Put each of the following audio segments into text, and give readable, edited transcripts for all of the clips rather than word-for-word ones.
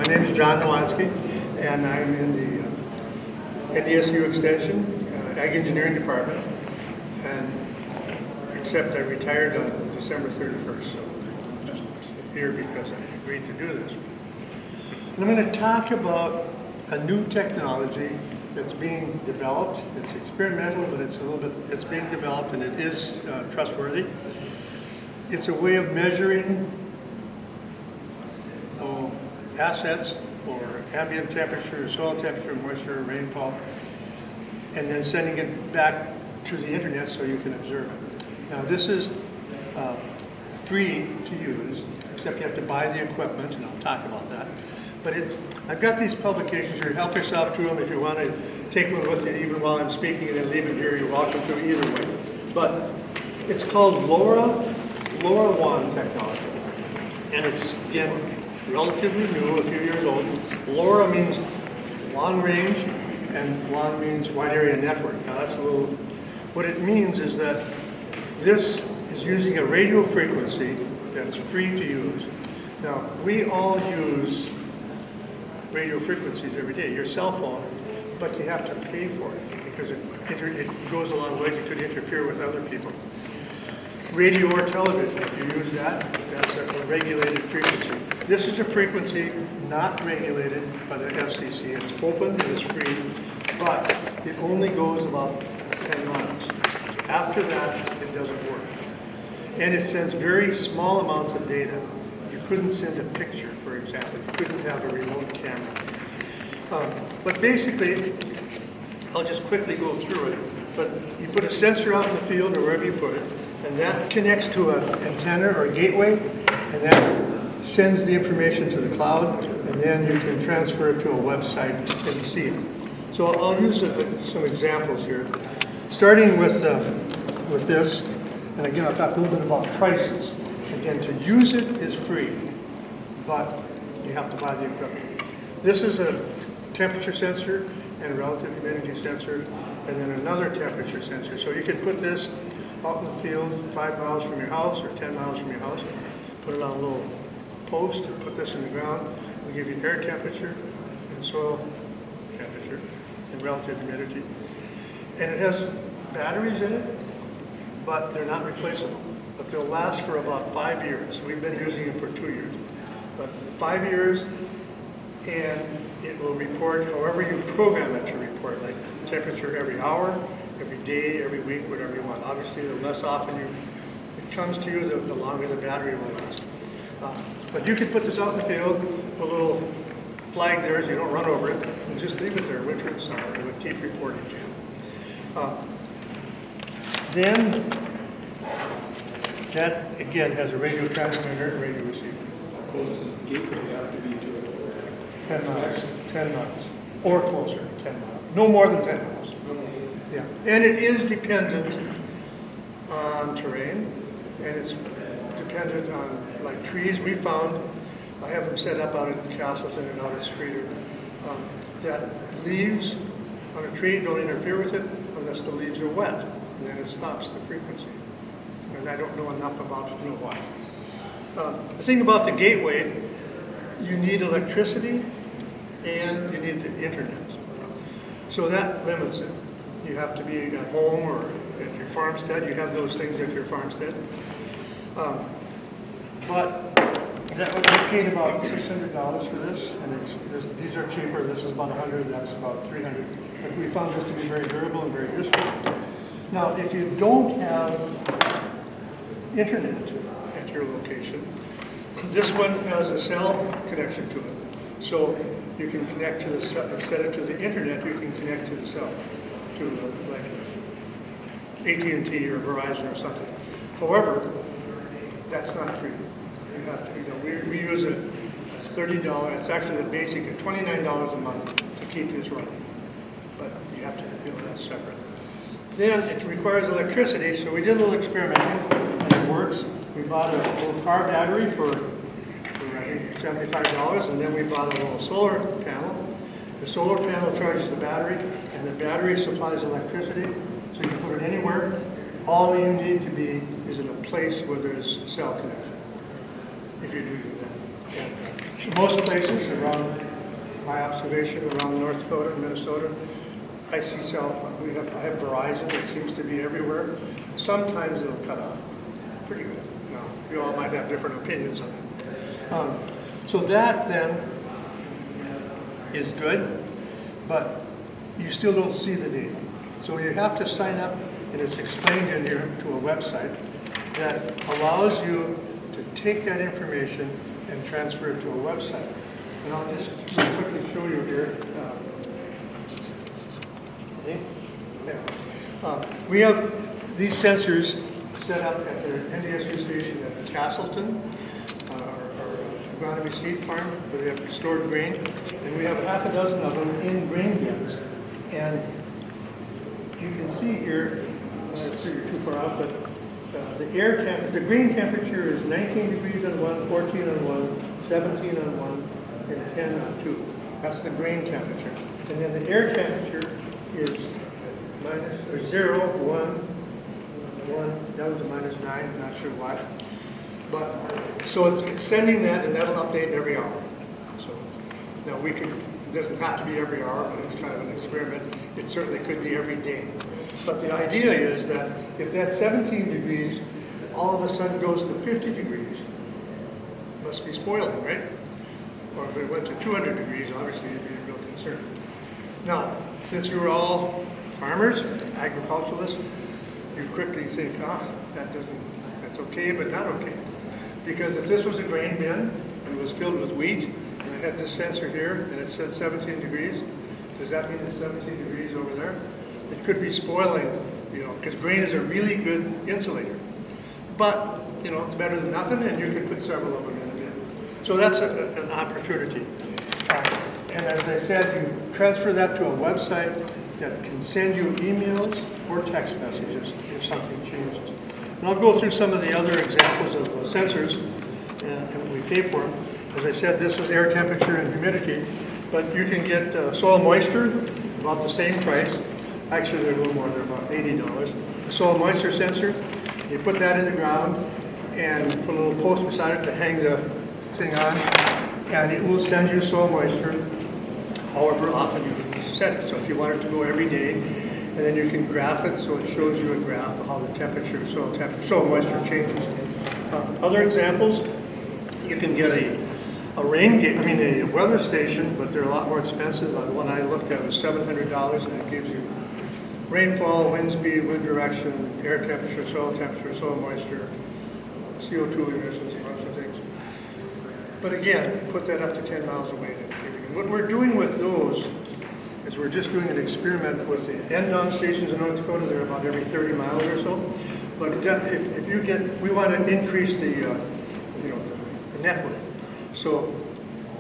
My name is John Nowatzki, and I'm in the NDSU Extension, Ag Engineering Department, and except I retired on December 31st, so I'm just here because I agreed to do this. And I'm going to talk about a new technology that's being developed. It's experimental, but it's being developed, and it is trustworthy. It's a way of measuring assets or ambient temperature, soil temperature, moisture, rainfall, and then sending it back to the internet so you can observe it. Now this is free to use, except you have to buy the equipment, and I'll talk about that. But I've got these publications here. Help yourself to them. If you want to take one with you even while I'm speaking and then leave it here, you're welcome to either way. But it's called LoRaWan technology. And it's, again, relatively new, a few years old. LoRa means long range, and WAN means wide area network. Now that's a little, what it means is that this is using a radio frequency that's free to use. Now, we all use radio frequencies every day, your cell phone, but you have to pay for it because it goes a long way. It could interfere with other people. Radio or television, if you use that, that's a regulated frequency. This is a frequency not regulated by the FCC. It's open, it is free, but it only goes about 10 miles. After that, it doesn't work. And it sends very small amounts of data. You couldn't send a picture, for example. You couldn't have a remote camera. But basically, I'll just quickly go through it. But you put a sensor out in the field or wherever you put it, and that connects to an antenna or a gateway, and that sends the information to the cloud, and then you can transfer it to a website and see it. So I'll use some examples here. Starting with this, and again I'll talk a little bit about prices. Again, to use it is free, but you have to buy the equipment. This is a temperature sensor and a relative humidity sensor, and then another temperature sensor. So you can put this out in the field 5 miles from your house or 10 miles from your house, put it on a little post or put this in the ground. We'll give you air temperature and soil temperature and relative humidity. And it has batteries in it, but they're not replaceable. But they'll last for about 5 years. We've been using it for 2 years. But 5 years, and it will report however you program it to report, like temperature every hour, every day, every week, whatever you want. Obviously, the less often it comes to you, the longer the battery will last. But you can put this out in the field, put a little flag there so you don't run over it, and just leave it there winter and summer. It would keep reporting to you. Then, that again has a radio transmitter and radio receiver. Closest gateway have to be to it. 10 miles. 10 miles. Or closer, 10 miles. No more than 10 miles. Yeah. And it is dependent on terrain, and it's dependent on, like, trees. We found, I have them set up out in Castleton and out at Streeter, that leaves on a tree don't interfere with it unless the leaves are wet, and then it stops the frequency. And I don't know enough about to know why. The thing about the gateway, you need electricity and you need the internet. So that limits it. You have to be at home or at your farmstead. You have those things at your farmstead. But that would be paid about $600 for this, and these are cheaper. This is about $100. That's about $300. But we found this to be very durable and very useful. Now, if you don't have internet at your location, this one has a cell connection to it. So you can connect to the cell, instead of to the internet, you can connect to the cell, to like AT&T or Verizon or something. However, that's not free. You have to, we use a $30, it's actually the basic at $29 a month to keep this running. But you have to, that's separate. Then it requires electricity, so we did a little experimenting, and it works. We bought a little car battery for I think $75, and then we bought a little solar panel. The solar panel charges the battery, and the battery supplies electricity, so you can put it anywhere. All you need to be is in a place where there's cell connection, if you're doing that. And most places around my observation, around North Dakota and Minnesota, I see I have Verizon. It seems to be everywhere. Sometimes it'll cut off. Pretty good. Now, you all might have different opinions on it. So that then is good, but you still don't see the data. So you have to sign up, and it's explained in here, to a website that allows you to take that information and transfer it to a website. And I'll just quickly show you here. We have these sensors set up at the NDSU station at Castleton, our agronomy seed farm, where we have stored grain, and we have half a dozen of them in grain bins. And you can see here, I'm sure you're too far out, but the grain temperature is 19 degrees on one, 14 on one, 17 on one, and 10 on two. That's the grain temperature. And then the air temperature is minus 0, 1, 1, that was a -9, not sure why. But, so it's sending that, and that'll update every hour. So, now it doesn't have to be every hour, but it's kind of an experiment. It certainly could be every day. But the idea is that if that 17 degrees all of a sudden goes to 50 degrees, it must be spoiling, right? Or if it went to 200 degrees, obviously it'd be a real concern. Now, since you were all farmers, agriculturalists, you quickly think, that's okay, but not okay. Because if this was a grain bin and it was filled with wheat, and I had this sensor here, and it said 17 degrees, does that mean it's 17 degrees over there? It could be spoiling, because grain is a really good insulator. But, it's better than nothing, and you can put several of them in a bin. So that's an opportunity. And as I said, you transfer that to a website that can send you emails or text messages if something changes. And I'll go through some of the other examples of sensors, and we pay for them. As I said, this is air temperature and humidity, but you can get soil moisture, about the same price. Actually, they're a little more, they're about $80. A soil moisture sensor, you put that in the ground, and put a little post beside it to hang the thing on, and it will send you soil moisture however often you set it. So if you want it to go every day, and then you can graph it, so it shows you a graph of how the temperature, soil moisture changes. Other examples, you can get a weather station, but they're a lot more expensive. The one I looked at was $700, and it gives you rainfall, wind speed, wind direction, air temperature, soil moisture, CO2 emissions, a bunch of things. But again, put that up to 10 miles away. And what we're doing with those is we're just doing an experiment with the end-on stations in North Dakota. They're about every 30 miles or so. But we want to increase the network. So,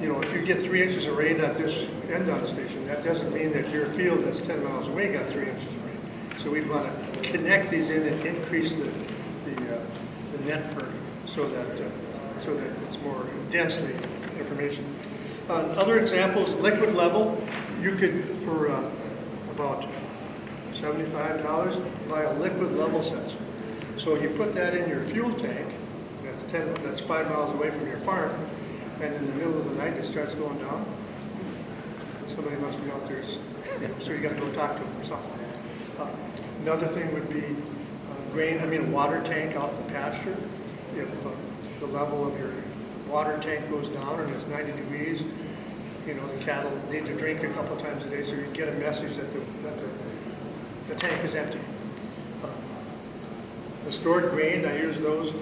if you get 3 inches of rain at this end-on station, that doesn't mean that your field that's 10 miles away got 3 inches of rain. So we'd want to connect these in and increase the network so that it's more densely information. Other examples, liquid level, you could, for about $75, buy a liquid level sensor. So you put that in your fuel tank, that's 5 miles away from your farm, and in the middle of the night it starts going down. Somebody must be out there, so you got to go talk to them or something. Another thing would be water tank out in the pasture. If the level of your water tank goes down and it's 90 degrees, the cattle need to drink a couple times a day, so you get a message that the tank is empty. The stored grain, I use those.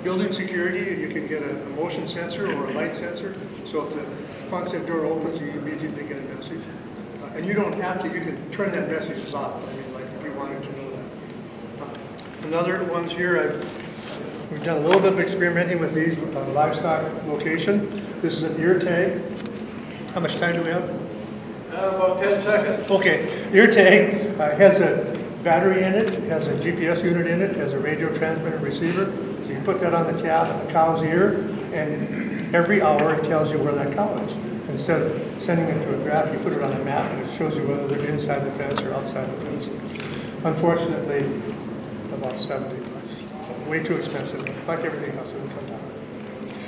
Building security, you can get a motion sensor or a light sensor. So if the front set door opens, you immediately get a message. And you don't have to, you can turn that message off, like if you wanted to know that. Another ones here, we've done a little bit of experimenting with these livestock location. This is an ear tag. How much time do we have? About 10 seconds. Okay, ear tag has a battery in it, has a GPS unit in it, has a radio transmitter receiver. So you put that on the cow's ear, and every hour it tells you where that cow is. Instead of sending it to a graph, you put it on a map, and it shows you whether they're inside the fence or outside the fence. Unfortunately, about $70. Way too expensive. Like everything else, it'll come down.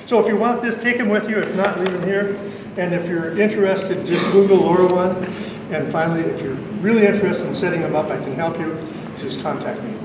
So if you want this, take them with you. If not, leave them here. And if you're interested, just Google LoRaWan. And finally, if you're really interested in setting them up, I can help you. Just contact me.